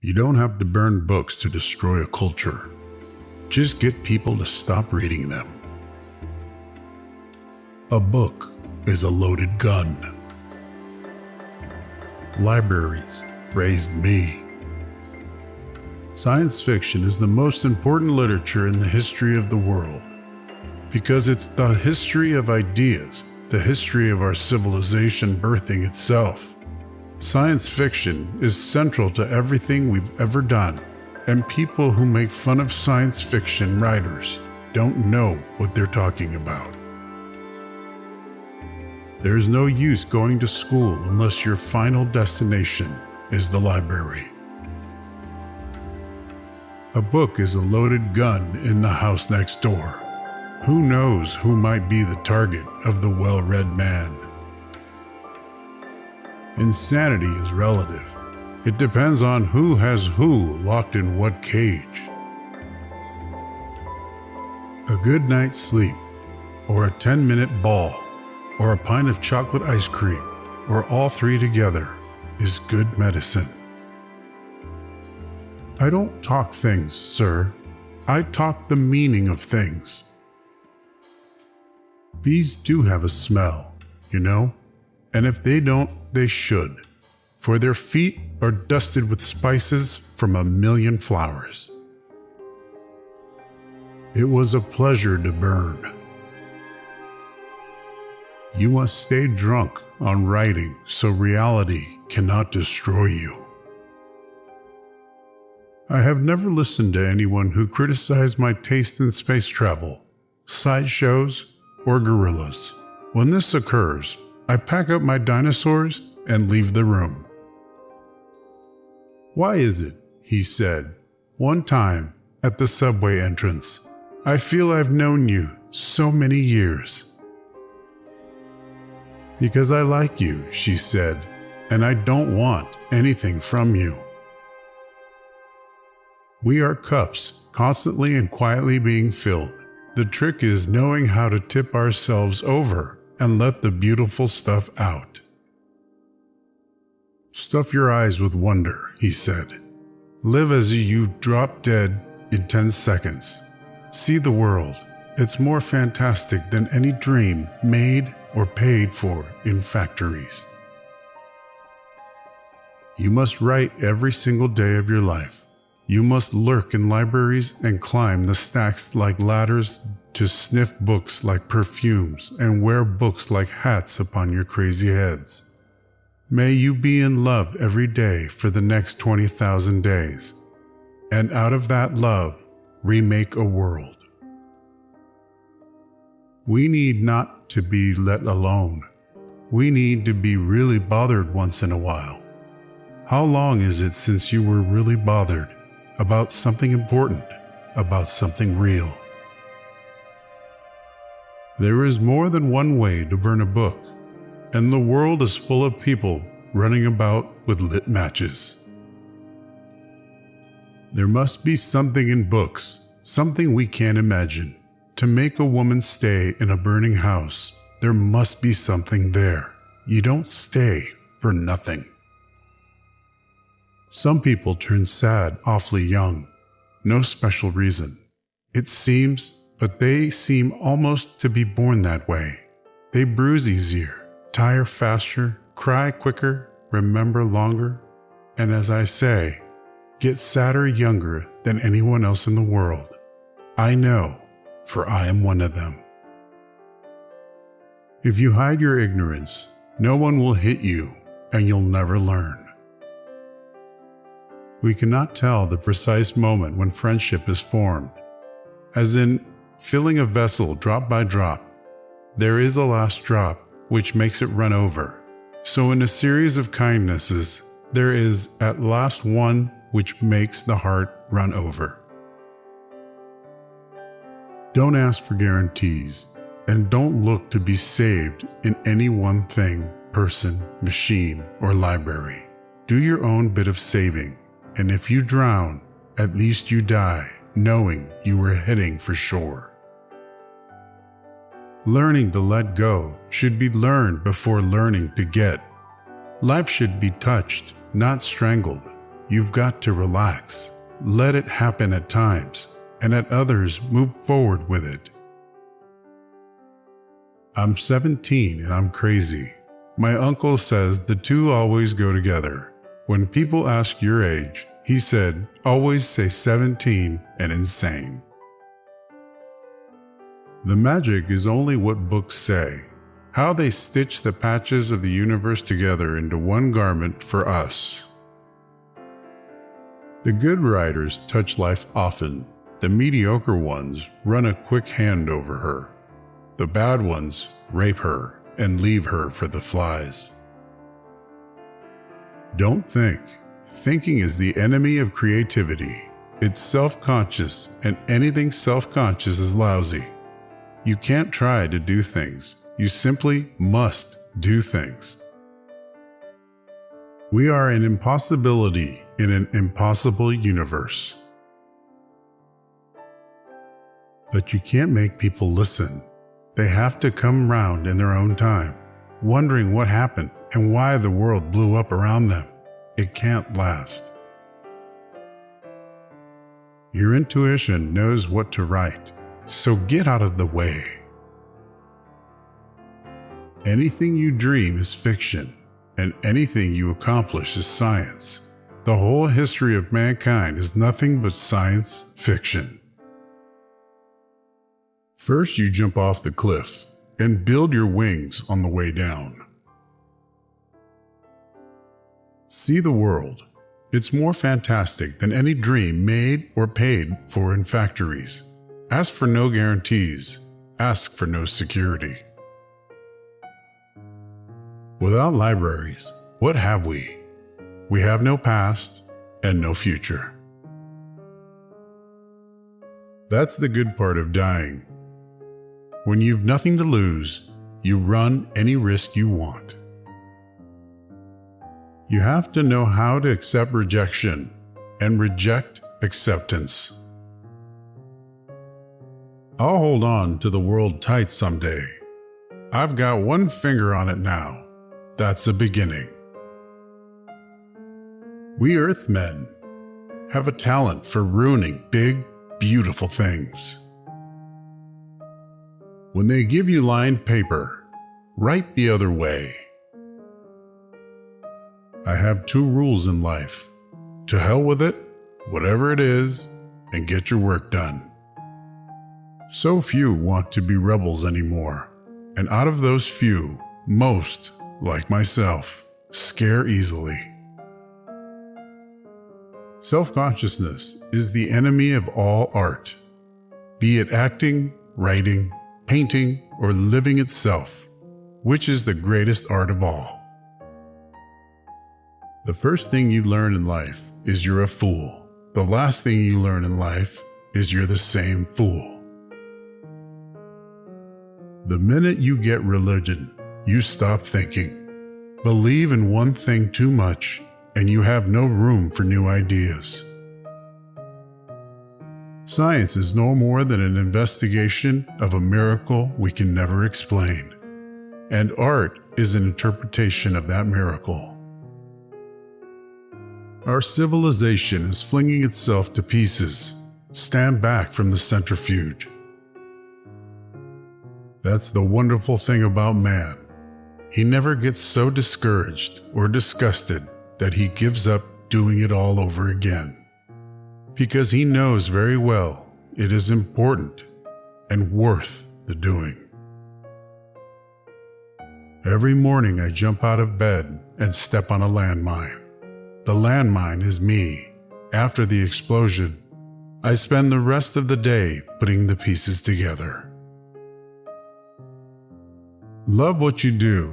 You don't have to burn books to destroy a culture. Just get people to stop reading them. A book is a loaded gun. Libraries raised me. Science fiction is the most important literature in the history of the world because it's the history of ideas, the history of our civilization birthing itself. Science fiction is central to everything we've ever done, and people who make fun of science fiction writers don't know what they're talking about. There's no use going to school unless your final destination is the library. A book is a loaded gun in the house next door. Who knows who might be the target of the well-read man? Insanity is relative. It depends on who has who locked in what cage. A good night's sleep, or a 10-minute ball, or a pint of chocolate ice cream, or all three together, is good medicine. I don't talk things, sir. I talk the meaning of things. Bees do have a smell, you know? And if they don't, they should, for their feet are dusted with spices from a million flowers. It was a pleasure to burn. You must stay drunk on writing so reality cannot destroy you. I have never listened to anyone who criticized my taste in space travel, sideshows, or gorillas. When this occurs, I pack up my dinosaurs and leave the room. Why is it, he said, one time at the subway entrance, I feel I've known you so many years. Because I like you, she said, and I don't want anything from you. We are cups, constantly and quietly being filled. The trick is knowing how to tip ourselves over and let the beautiful stuff out. Stuff your eyes with wonder, he said. Live as you drop dead in 10 seconds. See the world. It's more fantastic than any dream made or paid for in factories. You must write every single day of your life. You must lurk in libraries and climb the stacks like ladders to sniff books like perfumes and wear books like hats upon your crazy heads. May you be in love every day for the next 20,000 days, and out of that love, remake a world. We need not to be let alone. We need to be really bothered once in a while. How long is it since you were really bothered about something important, about something real? There is more than one way to burn a book, and the world is full of people running about with lit matches. There must be something in books, something we can't imagine. To make a woman stay in a burning house, there must be something there. You don't stay for nothing. Some people turn sad awfully young. No special reason. It seems, but they seem almost to be born that way. They bruise easier, tire faster, cry quicker, remember longer, and as I say, get sadder younger than anyone else in the world. I know, for I am one of them. If you hide your ignorance, no one will hit you, and you'll never learn. We cannot tell the precise moment when friendship is formed. As in filling a vessel drop by drop, there is a last drop which makes it run over. So in a series of kindnesses, there is at last one which makes the heart run over. Don't ask for guarantees, and don't look to be saved in any one thing, person, machine, or library. Do your own bit of saving. And if you drown, at least you die, knowing you were heading for shore. Learning to let go should be learned before learning to get. Life should be touched, not strangled. You've got to relax, let it happen at times, and at others move forward with it. I'm 17 and I'm crazy. My uncle says the two always go together. When people ask your age, he said, always say 17 and insane. The magic is only what books say, how they stitch the patches of the universe together into one garment for us. The good writers touch life often. The mediocre ones run a quick hand over her. The bad ones rape her and leave her for the flies. Don't think. Thinking is the enemy of creativity. It's self-conscious, and anything self-conscious is lousy. You can't try to do things. You simply must do things. We are an impossibility in an impossible universe. But you can't make people listen. They have to come round in their own time, wondering what happened and why the world blew up around them. It can't last. Your intuition knows what to write, so get out of the way. Anything you dream is fiction, and anything you accomplish is science. The whole history of mankind is nothing but science fiction. First, you jump off the cliff and build your wings on the way down. See the world. It's more fantastic than any dream made or paid for in factories. Ask for no guarantees. Ask for no security. Without libraries, what have we? We have no past and no future. That's the good part of dying. When you've nothing to lose, you run any risk you want. You have to know how to accept rejection and reject acceptance. I'll hold on to the world tight someday. I've got one finger on it now. That's a beginning. We Earthmen have a talent for ruining big, beautiful things. When they give you lined paper, write the other way. I have two rules in life. To hell with it, whatever it is, and get your work done. So few want to be rebels anymore, and out of those few, most, like myself, scare easily. Self-consciousness is the enemy of all art, be it acting, writing, painting, or living itself, which is the greatest art of all. The first thing you learn in life is you're a fool. The last thing you learn in life is you're the same fool. The minute you get religion, you stop thinking. Believe in one thing too much, and you have no room for new ideas. Science is no more than an investigation of a miracle we can never explain, and art is an interpretation of that miracle. Our civilization is flinging itself to pieces. Stand back from the centrifuge. That's the wonderful thing about man. He never gets so discouraged or disgusted that he gives up doing it all over again. Because he knows very well it is important and worth the doing. Every morning I jump out of bed and step on a landmine. The landmine is me. After the explosion, I spend the rest of the day putting the pieces together. Love what you do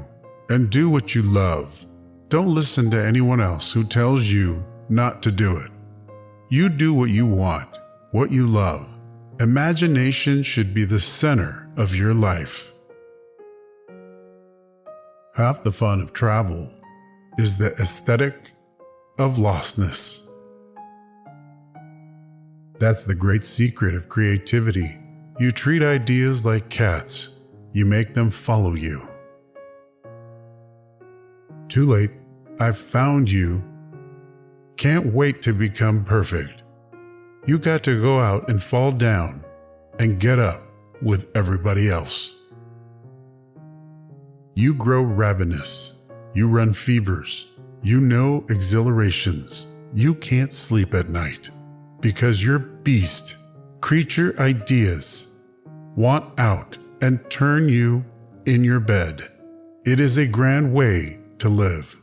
and do what you love. Don't listen to anyone else who tells you not to do it. You do what you want, what you love. Imagination should be the center of your life. Half the fun of travel is the aesthetic of lostness. That's the great secret of creativity. You treat ideas like cats. You make them follow you. Too late. I've found you. Can't wait to become perfect. You got to go out and fall down and get up with everybody else. You grow ravenous. You run fevers. You know exhilarations. You can't sleep at night because your beast, creature ideas want out and turn you in your bed. It is a grand way to live.